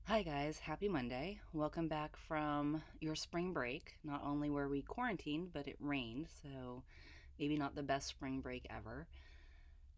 Hi, guys. Happy Monday. Welcome back from your spring break. Not only were we quarantined, but it rained, so maybe not the best spring break ever.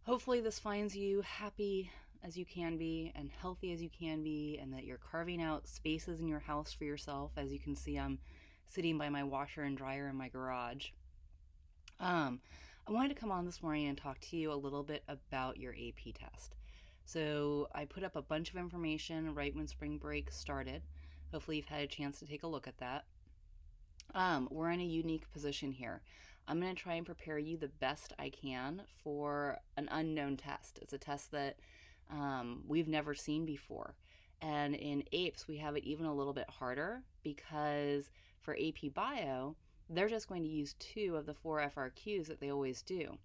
Hopefully, this finds you happy as you can be and healthy as you can be, and that you're carving out spaces in your house for yourself. As you can see, I'm sitting by my washer and dryer in my garage. Um, I wanted to come on this morning and talk to you a little bit about your AP test. So, I put up a bunch of information right when spring break started. Hopefully, you've had a chance to take a look at that. We're in a unique position here. I'm going to try and prepare you the best I can for an unknown test. It's a test that we've never seen before. And in APES, we have it even a little bit harder because for AP Bio, they're just going to use two of the four FRQs that they always do.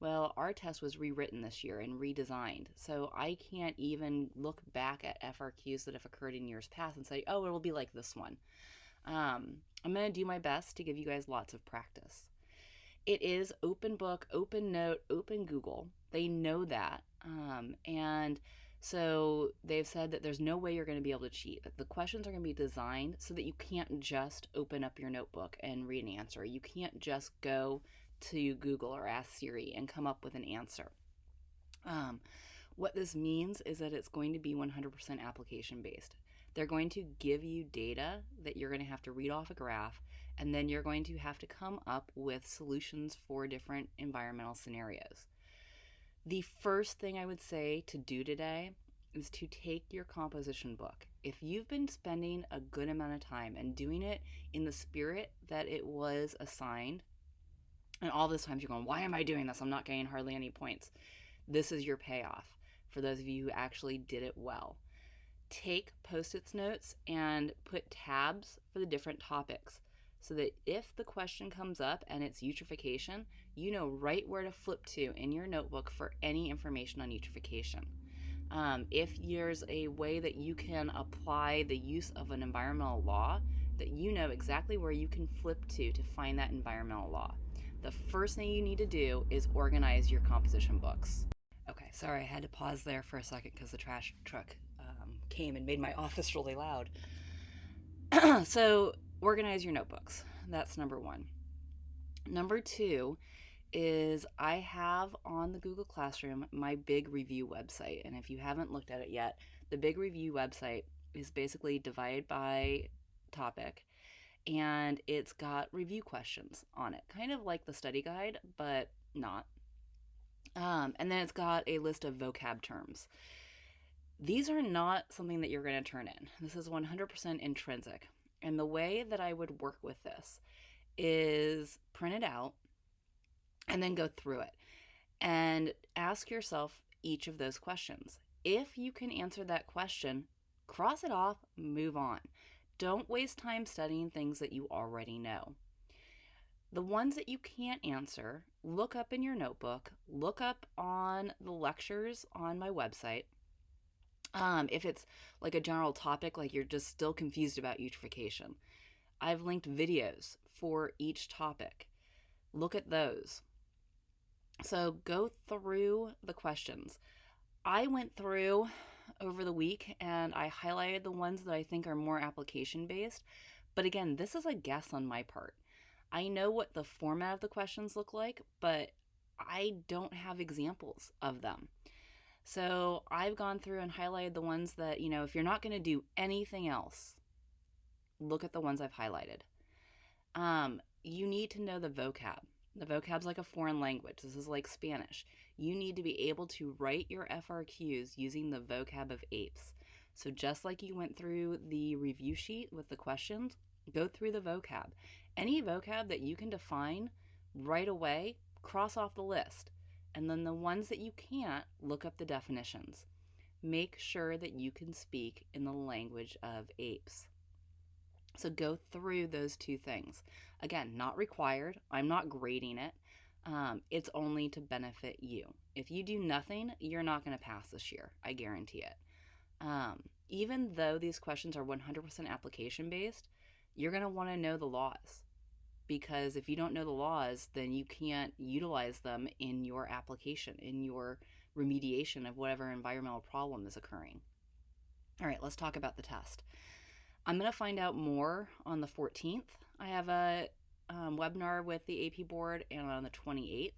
Well, our test was rewritten this year and redesigned, so I can't even look back at FRQs that have occurred in years past and say, oh, it'll be like this one. I'm going to do my best to give you guys lots of practice. It is open book, open note, open Google. They know that. And so they've said that there's no way you're going to be able to cheat. The questions are going to be designed so that you can't just open up your notebook and read an answer. You can't just go to Google or ask Siri and come up with an answer. What this means is that it's going to be 100% application based. They're going to give you data that you're going to have to read off a graph, and then you're going to have to come up with solutions for different environmental scenarios. The first thing I would say to do today is to take your composition book. If you've been spending a good amount of time and doing it in the spirit that it was assigned, and all this times you're going, why am I doing this? I'm not getting hardly any points. This is your payoff for those of you who actually did it well. Take post-its notes and put tabs for the different topics so that if the question comes up and it's eutrophication, you know right where to flip to in your notebook for any information on eutrophication. If there's a way that you can apply the use of an environmental law, that you know exactly where you can flip to find that environmental law. The first thing you need to do is organize your composition books. Okay, sorry, I had to pause there for a second because the trash truck came and made my office really loud. So, organize your notebooks. That's number one. Number two is I have on the Google Classroom my big review website. And if you haven't looked at it yet, the big review website is basically divided by topic, and it's got review questions on it, kind of like the study guide, but not. And then it's got a list of vocab terms. These are not something that you're going to turn in. This is 100% intrinsic. And the way that I would work with this is print it out and then go through it and ask yourself each of those questions. If you can answer that question, cross it off, move on. Don't waste time studying things that you already know. The ones that you can't answer, look up in your notebook, look up on the lectures on my website. If it's like a general topic, like you're just still confused about eutrophication, I've linked videos for each topic. Look at those. So go through the questions. I went through over the week and I highlighted the ones that I think are more application based. But again, this is a guess on my part. I know what the format of the questions look like, but I don't have examples of them. So I've gone through and highlighted the ones that, if you're not going to do anything else, look at the ones I've highlighted. You need to know the vocab. The vocab's like a foreign language. This is like Spanish. You need to be able to write your FRQs using the vocab of APES. So just like you went through the review sheet with the questions, go through the vocab. Any vocab that you can define right away, cross off the list. And then the ones that you can't, look up the definitions. Make sure that you can speak in the language of APES. So go through those two things. Again, not required. I'm not grading it. It's only to benefit you. If you do nothing, you're not going to pass this year. I guarantee it. Even though these questions are 100% application based, you're going to want to know the laws. Because if you don't know the laws, then you can't utilize them in your application, in your remediation of whatever environmental problem is occurring. All right, let's talk about the test. I'm going to find out more on the 14th. I have a webinar with the AP board, and on the 28th.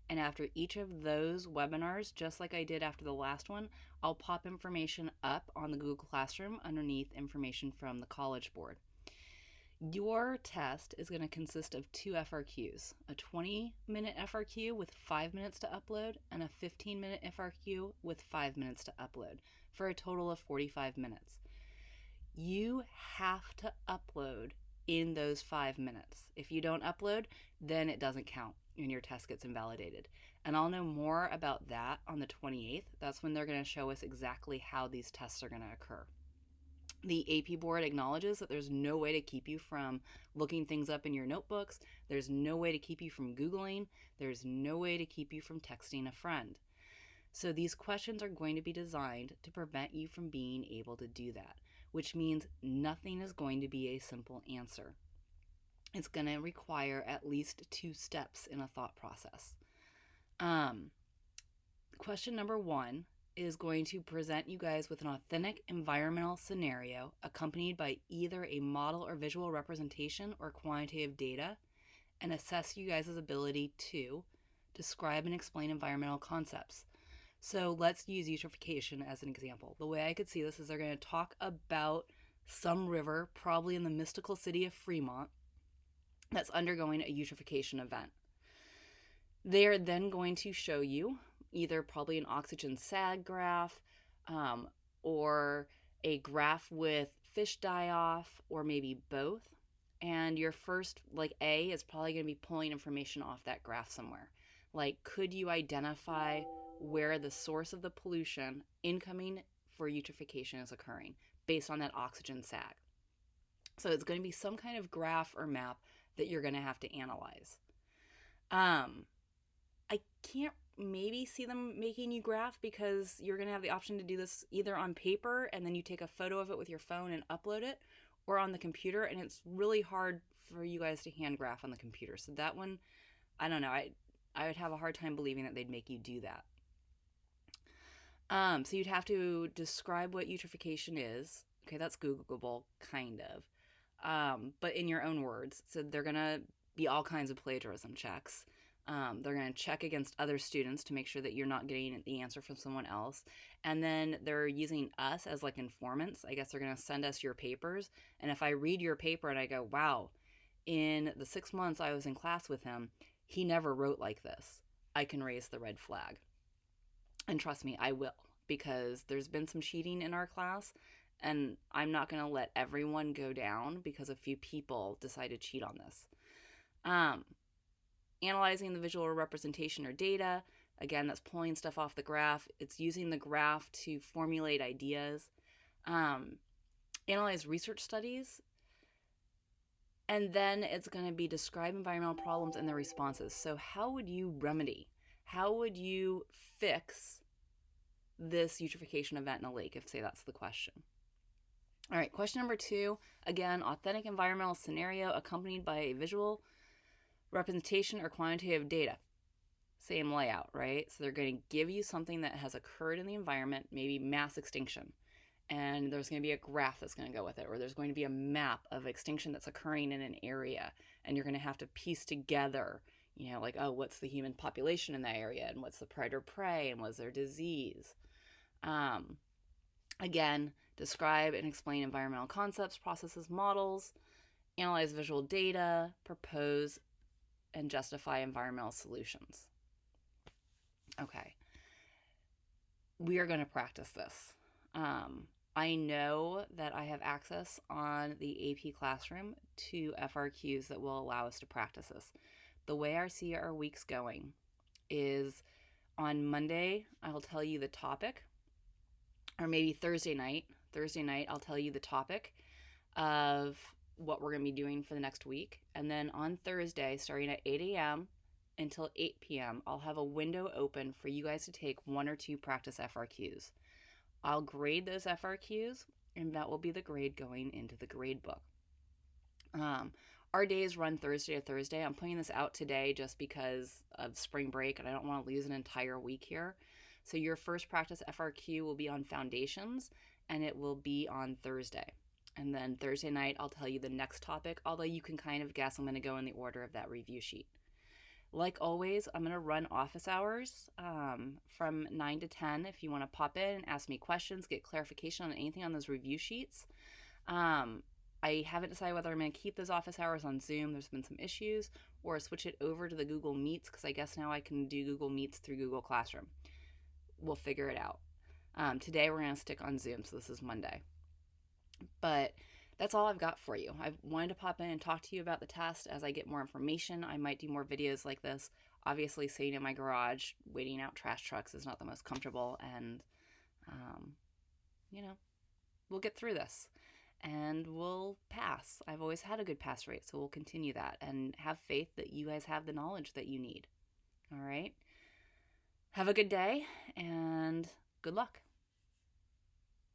And after each of those webinars, just like I did after the last one, I'll pop information up on the Google Classroom underneath information from the College Board. Your test is going to consist of 2 FRQs, a 20-minute FRQ with 5 minutes to upload, and a 15-minute FRQ with 5 minutes to upload, for a total of 45 minutes. You have to upload in those 5 minutes. If you don't upload, then it doesn't count and your test gets invalidated. And I'll know more about that on the 28th. That's when they're going to show us exactly how these tests are going to occur. The AP board acknowledges that there's no way to keep you from looking things up in your notebooks. There's no way to keep you from Googling. There's no way to keep you from texting a friend. So these questions are going to be designed to prevent you from being able to do that, which means nothing is going to be a simple answer. It's going to require at least 2 steps in a thought process. Question number 1 is going to present you guys with an authentic environmental scenario accompanied by either a model or visual representation or quantitative data, and assess you guys' ability to describe and explain environmental concepts. So let's use eutrophication as an example. The way I could see this is they're going to talk about some river, probably in the mystical city of Fremont, that's undergoing a eutrophication event. They are then going to show you either probably an oxygen sag graph, or a graph with fish die-off, or maybe both. And your first, like A, is probably going to be pulling information off that graph somewhere. Like, could you identify where the source of the pollution incoming for eutrophication is occurring based on that oxygen sag? So it's going to be some kind of graph or map that you're going to have to analyze. I can't maybe see them making you graph, because you're going to have the option to do this either on paper and then you take a photo of it with your phone and upload it, or on the computer, and it's really hard for you guys to hand graph on the computer. So that one, I don't know. I would have a hard time believing that they'd make you do that. So you'd have to describe what eutrophication is. Okay, that's Googleable, kind of. But in your own words. So they're going to be all kinds of plagiarism checks. They're going to check against other students to make sure that you're not getting the answer from someone else. And then they're using us as like informants. I guess they're going to send us your papers. And if I read your paper and I go, wow, in the 6 months I was in class with him, he never wrote like this, I can raise the red flag. And trust me, I will, because there's been some cheating in our class, and I'm not going to let everyone go down because a few people decide to cheat on this. Analyzing the visual representation or data, again, that's pulling stuff off the graph. It's using the graph to formulate ideas. Analyze research studies. And then it's going to be describe environmental problems and their responses. So how would you remedy? How would you fix this eutrophication event in a lake, if say that's the question? All right, question number 2, again, authentic environmental scenario accompanied by a visual representation or quantitative data. Same layout, right? So they're going to give you something that has occurred in the environment, maybe mass extinction, and there's going to be a graph that's going to go with it, or there's going to be a map of extinction that's occurring in an area, and you're going to have to piece together, like, oh, what's the human population in that area, and what's the predator-prey, and was there disease? Again, describe and explain environmental concepts, processes, models, analyze visual data, propose and justify environmental solutions. Okay. We are going to practice this. I know that I have access on the AP Classroom to FRQs that will allow us to practice this. The way I see our weeks going is on Monday, I'll tell you the topic, or maybe Thursday night, I'll tell you the topic of what we're going to be doing for the next week. And then on Thursday, starting at 8 a.m. until 8 p.m., I'll have a window open for you guys to take 1 or 2 practice FRQs. I'll grade those FRQs, and that will be the grade going into the grade book. Our days run Thursday to Thursday. I'm putting this out today just because of spring break, and I don't want to lose an entire week here. So your first practice FRQ will be on foundations, and it will be on Thursday. And then Thursday night, I'll tell you the next topic, although you can kind of guess I'm going to go in the order of that review sheet. Like always, I'm going to run office hours from 9 to 10 if you want to pop in, ask me questions, get clarification on anything on those review sheets. I haven't decided whether I'm going to keep those office hours on Zoom. There's been some issues, or switch it over to the Google Meets, because I guess now I can do Google Meets through Google Classroom. We'll figure it out. Today we're going to stick on Zoom, so this is Monday. But that's all I've got for you. I wanted to pop in and talk to you about the test. As I get more information, I might do more videos like this. Obviously, sitting in my garage, waiting out trash trucks is not the most comfortable, and, we'll get through this, and we'll pass. I've always had a good pass rate, so we'll continue that, and have faith that you guys have the knowledge that you need. All right? Have a good day, and good luck.